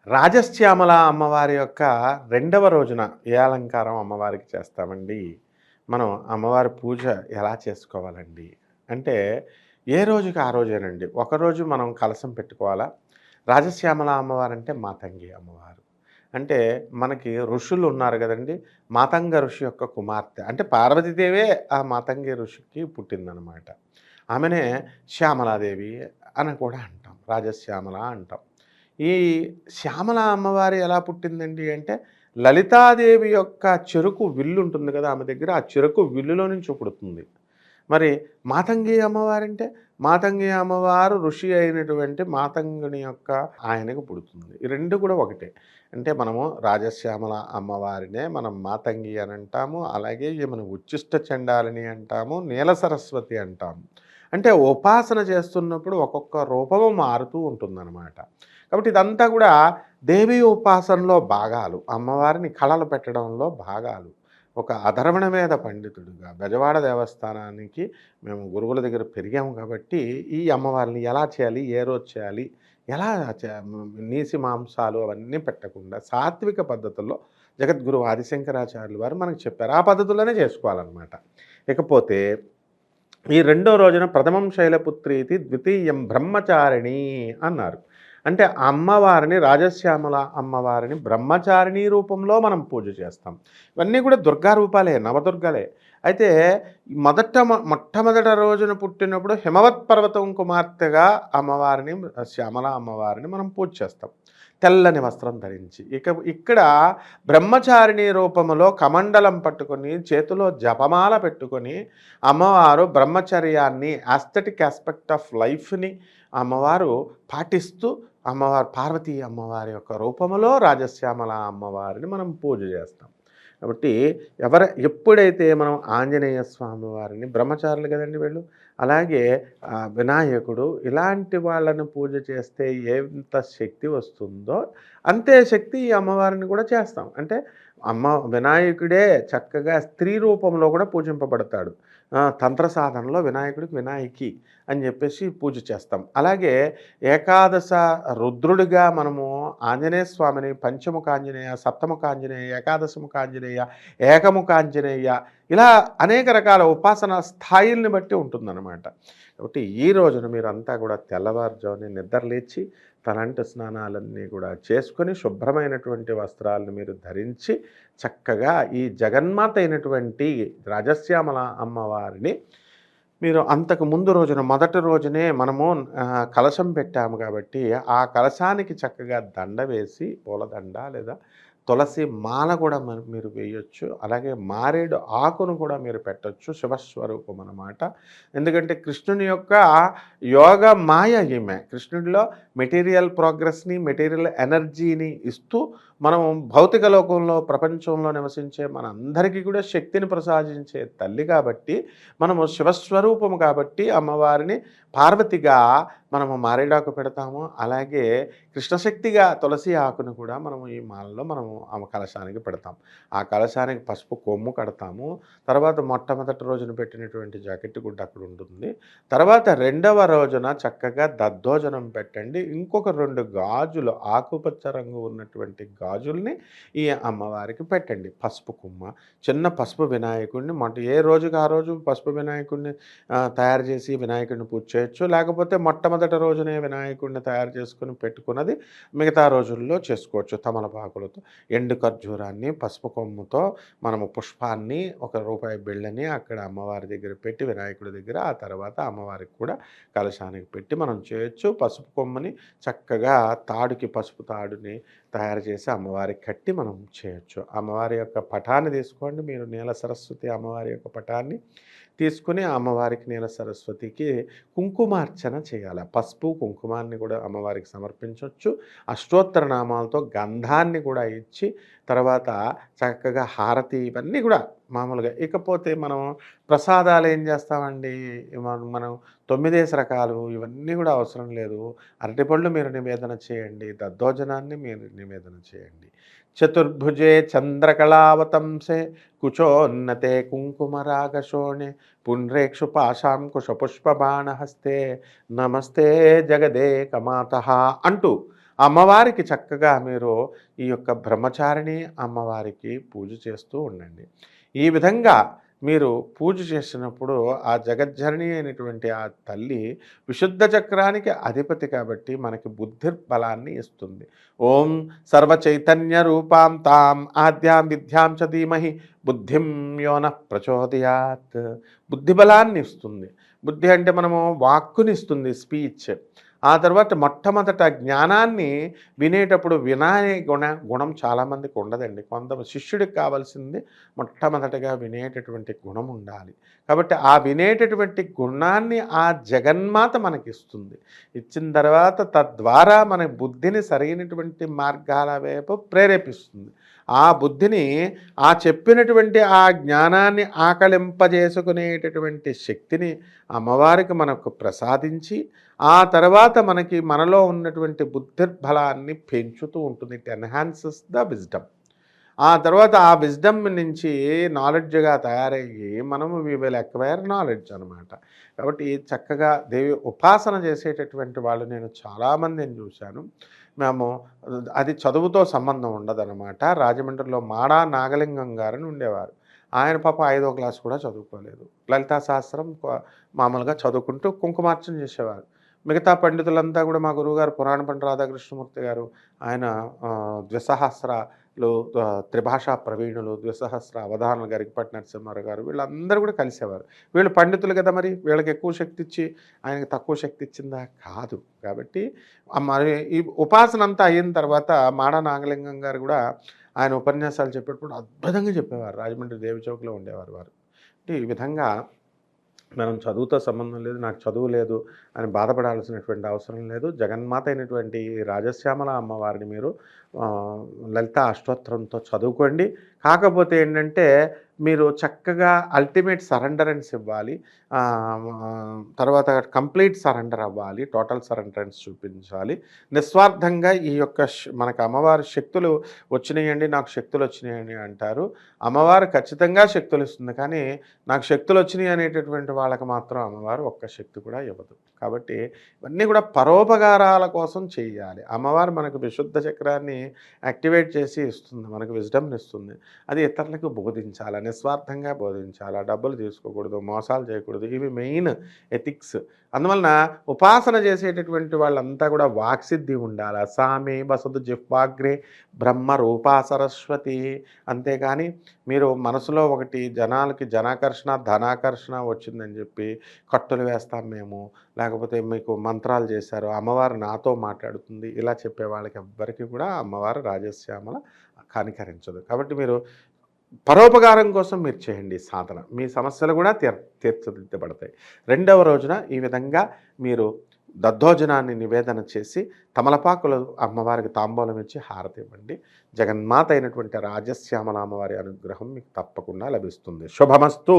రాజశ్యామల అమ్మవారి యొక్క రెండవ రోజున ఏ అలంకారం అమ్మవారికి చేస్తామండి? మనం అమ్మవారి పూజ ఎలా చేసుకోవాలండి? అంటే ఏ రోజుకి ఆ రోజేనండి. ఒకరోజు మనం కలశం పెట్టుకోవాలా? రాజశ్యామల అమ్మవారంటే మాతంగి అమ్మవారు. అంటే మనకి ఋషులు ఉన్నారు గదండీ! మాతంగ ఋషి యొక్క కుమార్తె. అంటే పార్వతీదేవే ఆ మాతంగి ఋషికి పుట్టిందనమాట. ఆమెనే శ్యామలాదేవి అని కూడా అంటాం. రాజశ్యామల అంటాం. ఈ శ్యామల అమ్మవారు ఎలా పుట్టిందండి అంటే, లలితాదేవి యొక్క చెరుకు విల్లు ఉంటుంది కదా! ఆమె దగ్గర ఆ చెరుకు విల్లులో నుంచి పుడుతుంది. మరి మాతంగి అమ్మవారంటే, మాతంగి అమ్మవారు ఋషి అయినటువంటి మాతంగుని యొక్క ఆయనకు పుడుతుంది. ఈ 2 కూడా ఒకటే. అంటే మనము రాజశ్యామల అమ్మవారినే మనం మాతంగి అని అంటాము. అలాగే ఈమెను ఉచ్చిష్ట చండాలిని అంటాము. నీల సరస్వతి అంటాము. అంటే ఉపాసన చేస్తున్నప్పుడు ఒక్కొక్క రూపము మారుతూ ఉంటుందన్నమాట. కాబట్టి ఇదంతా కూడా దేవీ ఉపాసనలో భాగాలు. అమ్మవారిని కళలు పెట్టడంలో భాగాలు. ఒక అధర్వణ వేద పండితుడిగా బెజవాడ దేవస్థానానికి మేము గురువుల దగ్గర పెరిగాము కాబట్టి, ఈ అమ్మవారిని ఎలా చేయాలి? ఏ రోజు చేయాలి? ఎలా చే నీసి మాంసాలు అవన్నీ పెట్టకుండా సాత్విక పద్ధతుల్లో జగద్గురు ఆదిశంకరాచార్యులు వారు మనకు చెప్పారు. ఆ పద్ధతుల్లోనే చేసుకోవాలన్నమాట. ఇకపోతే ఈ రెండో రోజున ప్రథమం శైలపుత్రీతి ద్వితీయం బ్రహ్మచారిణి అన్నారు. అంటే అమ్మవారిని రాజశ్యామల అమ్మవారిని బ్రహ్మచారిణి రూపంలో మనం పూజ చేస్తాం. ఇవన్నీ కూడా దుర్గా రూపాలే, నవదుర్గలే. అయితే మొట్టమొదట రోజున పుట్టినప్పుడు హిమవత్ పర్వతం కుమార్తెగా అమ్మవారిని శ్యామల అమ్మవారిని మనం పూజ చేస్తాం. తెల్లని వస్త్రం ధరించి. ఇక్కడ బ్రహ్మచారిణి రూపములో కమండలం పట్టుకొని, చేతిలో జపమాల పెట్టుకొని, అమ్మవారు బ్రహ్మచర్యాన్ని ఆస్థెటిక్ ఆస్పెక్ట్ ఆఫ్ లైఫ్‌ని అమ్మవారు పాటిస్తూ, అమ్మవారు పార్వతీ అమ్మవారి యొక్క రూపములో రాజశ్యామల అమ్మవారిని మనం పూజ చేస్తాం. కాబట్టి ఎప్పుడైతే మనం ఆంజనేయ స్వామి వారిని బ్రహ్మచారులు కదండీ వీళ్ళు. అలాగే వినాయకుడు ఇలాంటి వాళ్ళని పూజ చేస్తే ఎంత శక్తి వస్తుందో, అంతే శక్తి ఈ అమ్మవారిని కూడా చేస్తాం. అంటే వినాయకుడే చక్కగా స్త్రీ రూపంలో కూడా పూజింపబడతాడు. తంత్ర సాధనలో వినాయకుడికి వినాయకి అని చెప్పేసి పూజ చేస్తాం. అలాగే ఏకాదశ రుద్రుడిగా మనము ఆంజనేయ స్వామిని పంచముఖాంజనేయ, సప్తముఖాంజనేయ, ఏకాదశముఖాంజనేయ, ఏకముఖాంజనేయ ఇలా అనేక రకాల ఉపాసన స్థాయిల్ని బట్టి ఉంటుందన్నమాట. కాబట్టి ఈ రోజున మీరంతా కూడా తెల్లవారుజామునే నిద్రలేచి తలంటు స్నానాలన్నీ కూడా చేసుకొని శుభ్రమైనటువంటి వస్త్రాలను మీరు ధరించి చక్కగా ఈ జగన్మాత అయినటువంటి రాజశ్యామల అమ్మవారిని మీరు అంతకు ముందు రోజున మొదటి రోజునే మనము కలశం పెట్టాము కాబట్టి ఆ కలశానికి చక్కగా దండ వేసి పూలదండ లేదా తులసి మాల కూడా మీరు వేయొచ్చు. అలాగే మారేడు ఆకును కూడా మీరు పెట్టొచ్చు. శివస్వరూపం అన్నమాట. ఎందుకంటే కృష్ణుని యొక్క యోగ మాయ ఈమె. కృష్ణుడిలో మెటీరియల్ ప్రోగ్రెస్ని, మెటీరియల్ ఎనర్జీని ఇస్తూ మనం భౌతిక లోకంలో ప్రపంచంలో నివసించే మనందరికీ కూడా శక్తిని ప్రసాదించే తల్లి కాబట్టి, మనము శివస్వరూపము కాబట్టి అమ్మవారిని పార్వతిగా మనము మారేడాకు పెడతాము. అలాగే కృష్ణశక్తిగా తులసి ఆకును కూడా మనము ఈ మాలలో మనము ఆ కలశానికి పెడతాం. ఆ కలశానికి పసుపు కొమ్ము కడతాము. తర్వాత మొట్టమొదటి రోజున పెట్టినటువంటి జాకెట్ గుడ్డ అక్కడ ఉంటుంది. తర్వాత రెండవ రోజున చక్కగా దద్దోజనం పెట్టండి. ఇంకొక 2 గాజులు ఆకుపచ్చ రంగు ఉన్నటువంటి గాజుల్ని ఈ అమ్మవారికి పెట్టండి. పసుపు కొమ్మ, చిన్న పసుపు వినాయకుడిని ఏ రోజుకి ఆ రోజు పసుపు వినాయకుడిని తయారు చేసి వినాయకుడిని పూజ చేయొచ్చు. లేకపోతే మొట్టమొదటి రోజునే వినాయకుడిని తయారు చేసుకొని పెట్టుకున్నది మిగతా రోజుల్లో చేసుకోవచ్చు. తమలపాకులతో, ఎండు ఖర్జూరాన్ని, పసుపు కొమ్ముతో మనము పుష్పాన్ని, రూపాయి బిళ్ళని అక్కడ అమ్మవారి దగ్గర పెట్టి వినాయకుడి దగ్గర, ఆ తర్వాత అమ్మవారికి కూడా కలశానికి పెట్టి మనం చేయొచ్చు. పసుపు కొమ్మని చక్కగా పసుపు తాడుని తయారు చేసి అమ్మవారికి కట్టి మనం చేయొచ్చు. అమ్మవారి యొక్క పటాన్ని తీసుకోండి. మీరు నీల సరస్వతి అమ్మవారి యొక్క పటాన్ని తీసుకుని అమ్మవారికి నీల సరస్వతికి కుంకుమార్చన చేయాలి. పసుపు కుంకుమాన్ని కూడా అమ్మవారికి సమర్పించవచ్చు. అష్టోత్తర నామాలతో గంధాన్ని కూడా ఇచ్చి తర్వాత చక్కగా హారతి ఇవన్నీ కూడా మామూలుగా. ఇకపోతే మనం ప్రసాదాలు ఏం చేస్తామండి, మనం 9 రకాలు ఇవన్నీ కూడా అవసరం లేదు. అరటిపళ్ళు మీరు నివేదన చేయండి. దద్దోజనాన్ని మీరు నివేదన చేయండి. చతుర్భుజే చంద్రకళావతంసే కుచోన్నతే కుంకుమరాగశోణే పుండ్రేక్షు పాశాంకుశ పుష్పబాణహస్తే నమస్తే జగదేకమాతః అంటూ అమ్మవారికి చక్కగా మీరు ఈ యొక్క బ్రహ్మచారిణి అమ్మవారికి పూజ చేస్తూ ఉండండి. ఈ విధంగా మీరు పూజ చేసినప్పుడు ఆ జగజ్జనని అయినటువంటి ఆ తల్లి విశుద్ధ చక్రానికి అధిపతి కాబట్టి మనకి బుద్ధిర్బలాన్ని ఇస్తుంది. ఓం సర్వచైతన్య రూపాం తాం ఆద్యాం విద్యాం చ ధీమహి బుద్ధిం యోనః ప్రచోదయాత్. బుద్ధిబలాన్ని ఇస్తుంది. బుద్ధి అంటే మనము వాక్కునిస్తుంది, స్పీచ్. ఆ తర్వాత మొట్టమొదట జ్ఞానాన్ని వినేటప్పుడు వినే గుణం చాలామందికి ఉండదండి. శిష్యుడికి కావాల్సింది మొట్టమొదటగా వినేటటువంటి గుణం ఉండాలి. కాబట్టి ఆ వినేటటువంటి గుణాన్ని ఆ జగన్మాత మనకిస్తుంది. ఇచ్చిన తర్వాత తద్వారా మన బుద్ధిని సరైనటువంటి మార్గాల వైపు ప్రేరేపిస్తుంది. ఆ బుద్ధిని ఆ చెప్పినటువంటి ఆ జ్ఞానాన్ని ఆకలింపజేసుకునేటటువంటి శక్తిని అమ్మవారికి మనకు ప్రసాదించి ఆ తర్వాత మనలో ఉన్నటువంటి బుద్ధిర్బలాన్ని పెంచుతూ ఉంటుంది. It enhances the wisdom. ఆ తర్వాత ఆ విజ్డమ్ నుంచి నాలెడ్జ్గా తయారయ్యి మనము వి విల్ అక్వైర్ నాలెడ్జ్ అనమాట. కాబట్టి చక్కగా దేవి ఉపాసన చేసేటటువంటి వాళ్ళు నేను చాలామందిని చూశాను. మేము అది చదువుతో సంబంధం ఉండదనమాట. రాజమండ్రిలో మాడా నాగలింగం గారని ఉండేవారు. ఆయన పాపం 5వ క్లాస్ కూడా చదువుకోలేదు. లలితా సహస్రం మామూలుగా చదువుకుంటూ కుంకుమార్చన చేసేవారు. మిగతా పండితులంతా కూడా మా గురువుగారు పురాణ పండిత రాధాకృష్ణమూర్తి గారు, ఆయన ద్విసహస్రాలు త్రిభాషా ప్రవీణులు, ద్విసహస్ర అవధానులు గరికపాటి నరసింహారావు గారు, వీళ్ళందరూ కూడా కలిసేవారు. వీళ్ళు పండితులు కదా, మరి వీళ్ళకి ఎక్కువ శక్తి ఇచ్చి ఆయనకి తక్కువ శక్తి ఇచ్చిందా? కాదు. కాబట్టి మరి ఈ ఉపాసన అంతా అయిన తర్వాత మాడా నాగలింగం గారు కూడా ఆయన ఉపన్యాసాలు చెప్పేటప్పుడు అద్భుతంగా చెప్పేవారు. రాజమండ్రి దేవి చౌక్లో ఉండేవారు వారు. అంటే ఈ విధంగా మనం చదువుతో సంబంధం లేదు, నాకు చదువు లేదు అని బాధపడాల్సినటువంటి అవసరం లేదు. జగన్మాత అయినటువంటి రాజశ్యామల అమ్మవారిని మీరు లలిత అష్టోత్తరంతో చదువుకోండి. కాకపోతే ఏంటంటే మీరు చక్కగా అల్టిమేట్ సరెండరెన్స్ ఇవ్వాలి. తర్వాత కంప్లీట్ సరెండర్ అవ్వాలి. టోటల్ సరెండరెన్స్ చూపించాలి. నిస్వార్థంగా ఈ యొక్క మనకు అమ్మవారి శక్తులు వచ్చినాయండి, నాకు శక్తులు వచ్చినాయండి అంటారు. అమ్మవారు ఖచ్చితంగా శక్తులు ఇస్తుంది. కానీ నాకు శక్తులు వచ్చినాయి అనేటటువంటి వాళ్ళకి మాత్రం అమ్మవారు ఒక్క శక్తి కూడా ఇవ్వదు. కాబట్టి ఇవన్నీ కూడా పరోపకారాల కోసం చేయాలి. అమ్మవారు మనకు విశుద్ధ చక్రాన్ని యాక్టివేట్ చేసి ఇస్తుంది, మనకు విజ్డమ్ని ఇస్తుంది. అది ఇతరులకు బోధించాలి, నిస్వార్థంగా బోధించాలి, డబ్బులు తీసుకోకూడదు, మోసాలు చేయకూడదు. ఇవి మెయిన్ ఎథిక్స్. అందువలన ఉపాసన చేసేటటువంటి వాళ్ళంతా కూడా వాక్సిద్ధి ఉండాలి. సామే వసదు జిహ్వాగ్రే బ్రహ్మ రూపా సరస్వతి. అంతేగాని మీరు మనసులో ఒకటి జనాలకి జనాకర్షణ ధనాకర్షణ వచ్చిందని చెప్పి కట్టులు వేస్తాం మేము, లేకపోతే మీకు మంత్రాలు చేశారు, అమ్మవారు నాతో మాట్లాడుతుంది, ఇలా చెప్పే వాళ్ళకి ఎవ్వరికీ కూడా అమ్మవారు రాజశ్యామల కనికరించదు. కాబట్టి మీరు పరోపకారం కోసం మీరు చేయండి సాధన. మీ సమస్యలు కూడా తీర్చిదిద్దబడతాయి. రెండవ రోజున ఈ విధంగా మీరు దద్దోజనాన్ని నివేదన చేసి తమలపాకులు అమ్మవారికి తాంబూలం ఇచ్చి హారతి ఇవ్వండి. జగన్మాత అయినటువంటి రాజశ్యామల అమ్మవారి అనుగ్రహం మీకు తప్పకుండా లభిస్తుంది. శుభమస్తు.